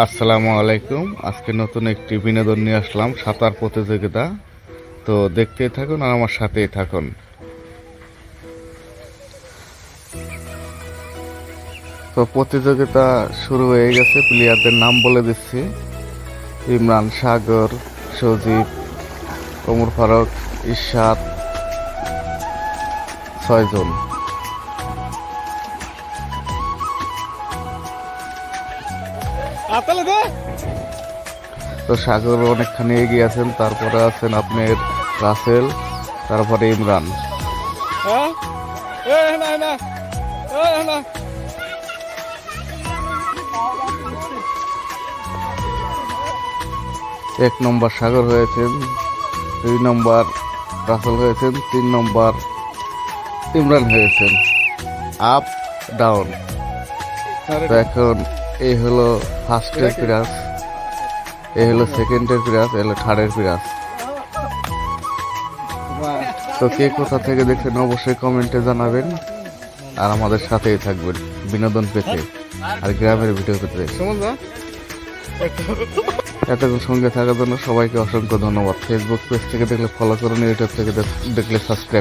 আসসালামু আলাইকুম। আজকে নতুন একটি বিনোদন নিয়ে আসলাম, সাঁতার প্রতিযোগিতা। তো দেখতেই থাকুন আর আমার সাথেই থাকুন। তো প্রতিযোগিতা শুরু হয়ে গেছে। প্লেয়ারদের নাম বলে দিচ্ছি: ইমরান, সাগর, সজীব, ওমর ফারুক, ইরশাদ, 6 জন। তো সাগর অনেকখানি এগিয়ে আছেন, তারপরে আছেন আপনার রাসেল, তারপরে ইমরান। এক নম্বর সাগর হয়েছেন, 2 নম্বর রাসেল হয়েছেন, 3 নম্বর ইমরান হয়েছেন। Up down. তো এখন এই হলো ফার্স্টের প্রাইজ, এই হলো সেকেন্ডের প্রাইজ, এই হলো থার্ডের প্রাইজ। তো কে কোথা থেকে দেখছেন অবশ্যই কমেন্টে জানাবেন, আর আমাদের সাথেই থাকবেন বিনোদন পেতে আর গ্রামের ভিডিও পেতে। এতক্ষণ সঙ্গে থাকার জন্য সবাইকে অসংখ্য ধন্যবাদ। ফেসবুক পেজ থেকে দেখলে ফলো করুন, ইউটিউব থেকে দেখলে সাবস্ক্রাইব।